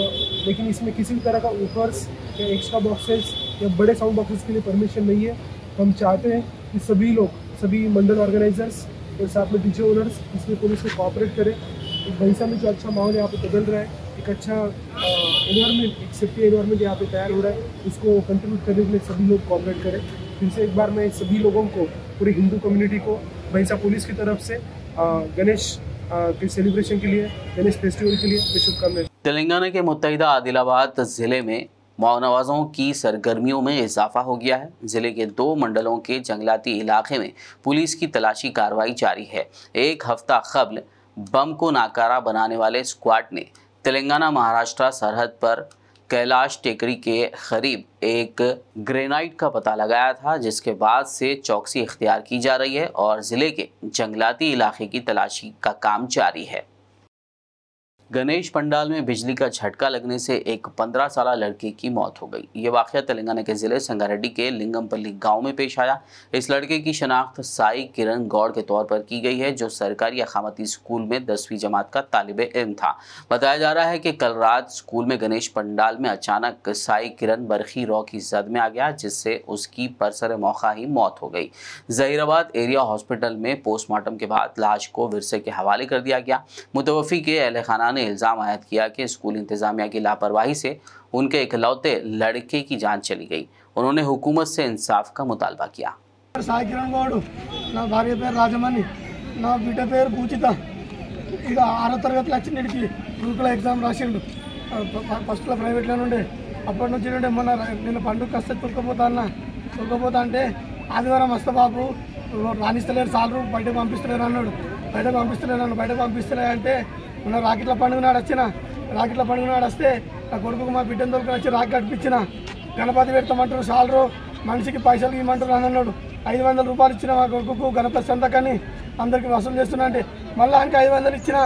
लेकिन इसमें किसी भी तरह का ऊफर्स या एक्स्ट्रा बॉक्सेस या बड़े साउंड बॉक्सेस के लिए परमिशन नहीं है। हम चाहते हैं कि सभी लोग सभी मंडल ऑर्गेनाइजर्स और साथ में डीजे ओनर्स इसमें पुलिस को कोऑपरेट करें। एक भैंसा में जो अच्छा माहौल यहाँ पे बदल रहा है एक अच्छा एनवायरनमेंट एक सेफ्टी एनवायरनमेंट यहाँ पे तैयार हो रहा है उसको कंट्रीब्यूट करने के लिए सभी लोग कोऑपरेट करें। फिर से एक बार मैं सभी लोगों को पूरी हिंदू कम्युनिटी को भैंसा पुलिस की तरफ से गणेश के सेलिब्रेशन के लिए गणेश फेस्टिवल के लिए शुभकामनाएं। तेलंगाना के मुत्तहिदा आदिलाबाद जिले में माओनवाजों की सरगर्मियों में इजाफा हो गया है। जिले के 2 मंडलों के जंगलाती इलाके में पुलिस की तलाशी कार्रवाई जारी है। एक हफ्ता कबल बम को नाकारा बनाने वाले स्क्वाड ने तेलंगाना महाराष्ट्र सरहद पर कैलाश टेकरी के करीब एक ग्रेनाइट का पता लगाया था, जिसके बाद से चौकसी इख्तियार की जा रही है और जिले के जंगलाती इलाके की तलाशी का काम जारी है। गणेश पंडाल में बिजली का झटका लगने से एक 15 साल लड़के की मौत हो गई। ये वाक़या तेलंगाना के ज़िले संगारेड्डी के लिंगमपल्ली गांव में पेश आया। इस लड़के की शनाख्त साई किरण गौड़ के तौर पर की गई है, जो सरकारी अखामती स्कूल में 10वीं जमात का तालिबे इल्म था। बताया जा रहा है कि कल रात स्कूल में गणेश पंडाल में अचानक साई किरण बरखी रॉ की जद में आ गया, जिससे उसकी बरसर मौका ही मौत हो गई। ज़हीराबाद एरिया हॉस्पिटल में पोस्टमार्टम के बाद लाश को विरसे के हवाले कर दिया गया। मुतवफ़ी के अहल खाना ने इल्ज़ाम आयद किया कि स्कूल इंतजामिया की लापरवाही से उनके इकलौते लड़के की जान चली गई। उन्होंने हुकूमत से इंसाफ का मुतालबा किया। साई किरण गौड़ ना भार्य पेर राजमणि ना बिड्ड पेर पूजित इक 6వ తరగతి వచ్చినడికి గురుకుల ఎగ్జామ్ రాసిండు ఫస్ట్లో ప్రైవేట్లో నుండే అప్పటి నుంచి నుండే మొన్న నేను పండుగ వస్తే తొలకపోతా అంటే ఆదివారం వస్తే బాబు రాణిస్తలేరు సాలరు బయటకు పంపిస్తలేరు అన్నాడు. బయటకు పంపిస్తలే అంటే మొన్న రాకెట్ల పండుగ నాడు వస్తే నా కొడుకు మా బిడ్డను తోలుకొని వచ్చి రాకెట్ కట్టించిన గణపతి పెడతామంటారు సాలరు మనిషికి పైసలు ఇవ్వమంటారు అని అన్నాడు. 500 రూపాయలు ఇచ్చిన మా కొడుకు గణపతి సంతకాన్ని అందరికి వసూలు చేస్తున్నా అంటే మళ్ళీ ఆయనకి 500 ఇచ్చిన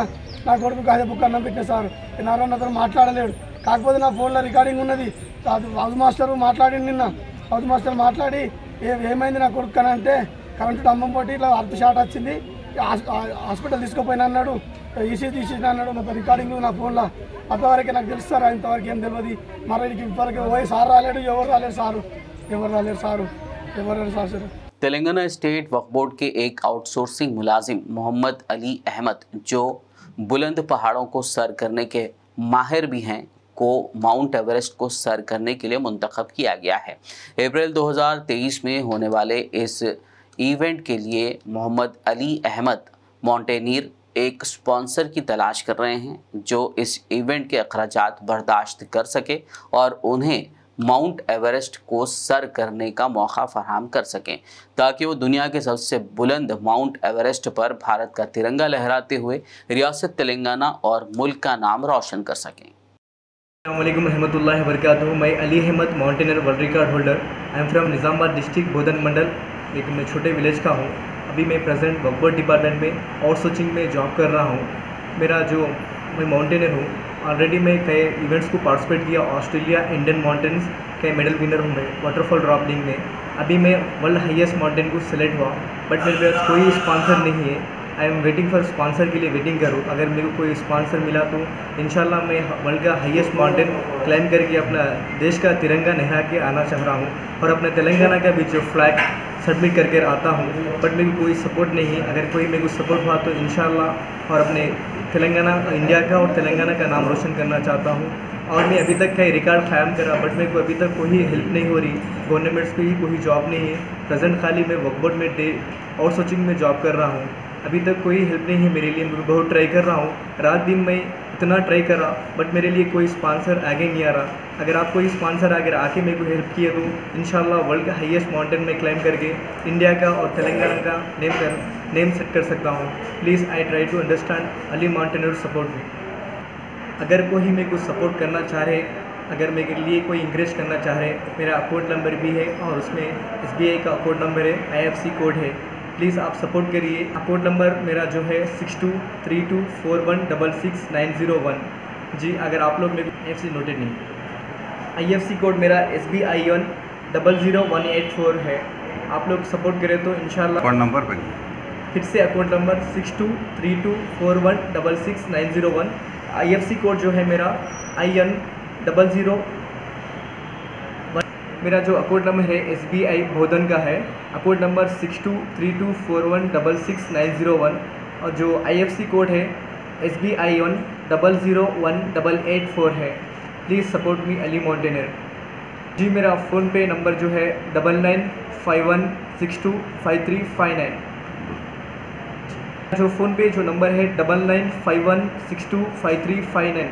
నా కొడుకు అదే బుక్ అన్నం పెట్టిన సార్ నారాయణ అతను మాట్లాడలేడు. కాకపోతే నా ఫోన్లో రికార్డింగ్ ఉన్నది. హౌస్ మాస్టర్ మాట్లాడింది నిన్న. హౌస్ మాస్టర్ మాట్లాడి ఏమైంది నా కొడుకు అని అంటే కరెంటు డంబం పోటీ ఇట్లా అర్ధ షాట్ వచ్చింది హాస్పిటల్ తీసుకుపోయినా అన్నాడు. ఈసీ తీసిన అన్నాడు. నా రికార్డింగ్ నా ఫోన్లో అంతవరకే నాకు తెలుస్తారా ఇంతవరకు ఏం తెలియదు. మరి ఇంతవరకు పోయి సార్ రాలేడు ఎవరు రాలేరు సారు. तेलंगाना स्टेट वक्फ बोर्ड के एक आउटसोर्सिंग मुलाजिम मोहम्मद अली अहमद, जो बुलंद पहाड़ों को सर करने के माहिर भी हैं, को माउंट एवरेस्ट को सर करने के लिए मुंतखब किया गया है। अप्रैल 2023 में होने वाले इस इवेंट के लिए मोहम्मद अली अहमद माउंटेनियर एक स्पॉन्सर की तलाश कर रहे हैं, जो इस इवेंट के अखराजात बर्दाश्त कर सके और उन्हें माउंट एवरेस्ट को सर करने का मौका फराहम कर सकें, ताकि वो दुनिया के सबसे बुलंद माउंट एवरेस्ट पर भारत का तिरंगा लहराते हुए रियासत तेलंगाना और मुल्क का नाम रोशन कर सकें। अस्सलामुअलैकुम रहमतुल्लाहि व बरकातुहू। मैं Ali Ahmed, mountaineer world record holder I am from Nizamabad district Bodhan mandal, एक मैं छोटे विलेज का हूँ। अभी मैं प्रेजेंट वक्फ डिपार्टमेंट में आउटसोर्सिंग में जॉब कर रहा हूँ। मैं माउंटेनर हूँ। ऑलरेडी मैं कई इवेंट्स को पार्टिसिपेट किया, ऑस्ट्रेलिया इंडियन माउंटेन्स के मेडल विनर हूँ मैं वाटरफॉल ड्रॉपलिंग में। अभी मैं वर्ल्ड हाईएस्ट माउंटेन को सेलेक्ट हुआ, बट मेरे पास कोई स्पॉन्सर नहीं है। I am waiting for sponsor के लिए वेटिंग करूँ। अगर मेरे को कोई स्पॉन्सर मिला तो इंशाल्लाह मैं वर्ल्ड का हाईएस्ट माउंटेन क्लाइम करके अपना देश का तिरंगा लहरा के आना चाह रहा हूँ और अपने तेलंगाना का भी जो फ्लैग सबमिट करके आता हूँ, बट मेरे को कोई सपोर्ट नहीं है। अगर कोई मेरे को सपोर्ट हुआ तो इंशाल्लाह और अपने तेलंगाना, इंडिया का और तेलंगाना का नाम रोशन करना चाहता हूँ। और मैं अभी तक का रिकॉर्ड कायम करा, बट मेरे को अभी तक कोई हेल्प नहीं हो रही। गवर्नमेंट्स की कोई जॉब नहीं है। प्रेजेंट खाली मैं वक्फ बोर्ड में आउटसोर्सिंग में जॉब कर रहा हूँ। अभी तक कोई हेल्प नहीं है मेरे लिए। मैं बहुत ट्राई कर रहा हूँ, रात दिन मैं इतना ट्राई कर रहा, बट मेरे लिए कोई स्पॉन्सर आगे नहीं आ रहा। अगर आप कोई स्पॉन्सर अगर आके मेरे को हेल्प किए तो इंशाल्लाह वर्ल्ड का हाईएस्ट माउंटेन में क्लाइम करके इंडिया का और तेलंगाना का नेम सेट कर सकता हूँ। Please I try to understand Ali mountaineer support me. अगर कोई मेरे को सपोर्ट करना चाह रहे, अगर मेरे लिए कोई इंकरेज करना चाह रहे, मेरा अकाउंट नंबर भी है और उसमें SBI का अकाउंट नंबर है, IFSC कोड है। प्लीज़ आप सपोर्ट करिए। अकाउंट नंबर मेरा जो है 623241669001। जी, अगर आप लोग मेरे IFSC नोटेड नहीं, IFSC कोड मेरा SBIN 00184 है। आप लोग सपोर्ट करें तो इंशाल्लाह। अकाउंट नंबर फिर से अकाउंट नंबर 623241669001। IFSC कोड जो है मेरा IN 00। मेरा जो अकाउंट नंबर है SBI बोधन का है, अकाउंट नंबर 623241669001 और जो IFSC कोड है SBIN 001884 है। Please support me Ali mountaineer. जी, मेरा फ़ोन पे नंबर जो है 9951625359। जो फ़ोन पे जो नंबर है 9951625359।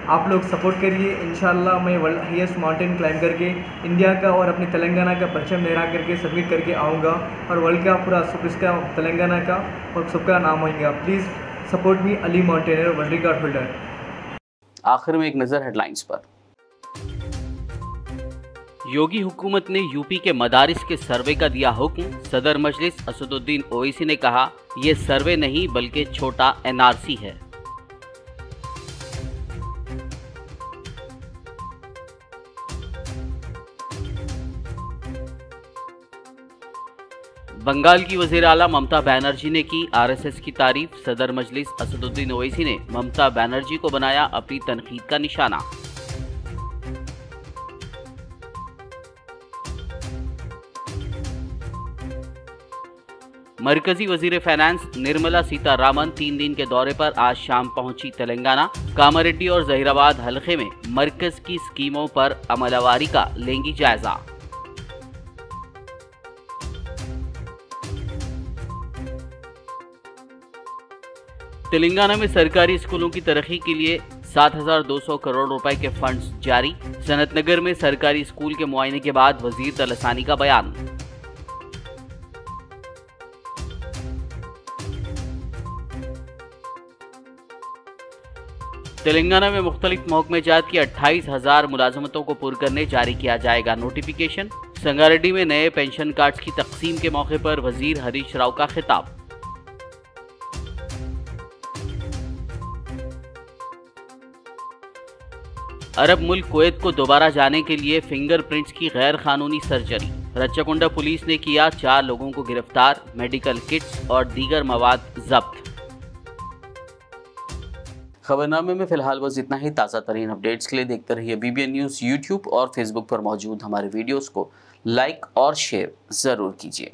आप लोग सपोर्ट करिए। इंशाल्लाह मैं वर्ल्ड हाईएस्ट माउंटेन क्लाइम करके इंडिया का और अपने तेलंगाना का परचम लहरा करके सबमिट करके आऊँगा और वर्ल्ड का पूरा इसका तेलंगाना का और सबका नाम होगा। Please support me Ali mountaineer world record holder. आखिर में एक नज़र हेडलाइंस पर। योगी हुकूमत ने यूपी के मदारिस के सर्वे का दिया हुक्म। सदर मजलिस असदुद्दीन ओवैसी ने कहा, यह सर्वे नहीं बल्कि छोटा NRC है। बंगाल की वज़ीर आला ममता बनर्जी ने की RSS की तारीफ। सदर मजलिस असदुद्दीन ओवैसी ने ममता बनर्जी को बनाया अपनी तनकीद का निशाना। मरकजी वजीर फाइनेंस निर्मला सीतारामन 3 दिन के दौरे पर आज शाम पहुंची तेलंगाना। कामारेड्डी और जहीराबाद हलके में मरकज की स्कीमों पर अमलवारी का लेंगी जायजा। तेलंगाना में सरकारी स्कूलों की तरक्की के लिए 7,200 करोड़ रुपए के फंड्स जारी। सनतनगर में सरकारी स्कूल के मुआयने के बाद वजीर तलसानी का बयान। तेलंगाना में मुख्तलिफ महकमेजात की 28,000 मुलाजमतों को पुर करने जारी किया जाएगा नोटिफिकेशन। संगारेड्डी में नए पेंशन कार्ड्स की तकसीम के मौके पर वजीर हरीश राव का खिताब। अरब मुल्क कुवैत को दोबारा जाने के लिए फिंगरप्रिंट्स की गैर कानूनी सर्जरी। रच्चाकुंडा पुलिस ने किया 4 लोगों को गिरफ्तार। मेडिकल किट्स और दीगर मवाद जब्त। खबरनामे में फिलहाल बस इतना ही। ताज़ा तरीन अपडेट्स के लिए देखते रहिए BBN न्यूज़। यूट्यूब और फेसबुक पर मौजूद हमारे वीडियोस को लाइक और शेयर ज़रूर कीजिए।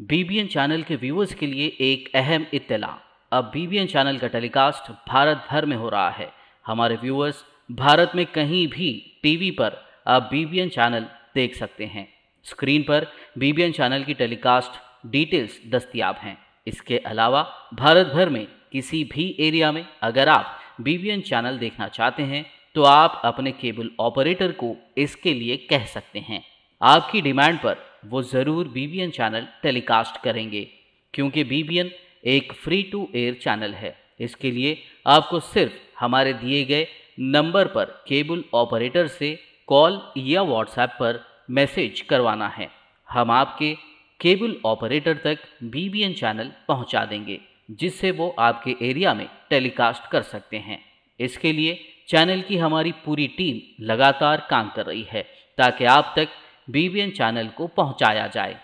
BBN चैनल के व्यूअर्स के लिए एक अहम इत्तला। अब BBN चैनल का टेलीकास्ट भारत भर में हो रहा है। हमारे व्यूअर्स भारत में कहीं भी टीवी पर अब BBN चैनल देख सकते हैं। स्क्रीन पर BBN चैनल की टेलीकास्ट डिटेल्स दस्तयाब हैं। इसके अलावा भारत भर में किसी भी एरिया में अगर आप BBN चैनल देखना चाहते हैं तो आप अपने केबल ऑपरेटर को इसके लिए कह सकते हैं। आपकी डिमांड पर वो ज़रूर BBN चैनल टेलीकास्ट करेंगे, क्योंकि BBN एक फ्री टू एयर चैनल है। इसके लिए आपको सिर्फ हमारे दिए गए नंबर पर केबल ऑपरेटर से कॉल या व्हाट्सएप पर मैसेज करवाना है। हम आपके केबल ऑपरेटर तक BBN चैनल पहुंचा देंगे, जिससे वो आपके एरिया में टेलीकास्ट कर सकते हैं। इसके लिए चैनल की हमारी पूरी टीम लगातार काम कर रही है ताकि आप तक BBN चैनल को पहुंचाया जाए।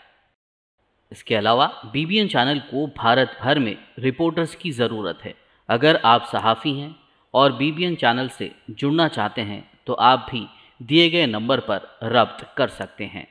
इसके अलावा BBN चैनल को भारत भर में रिपोर्टर्स की ज़रूरत है। अगर आप सहाफ़ी हैं और BBN चैनल से जुड़ना चाहते हैं तो आप भी दिए गए नंबर पर रब्त कर सकते हैं।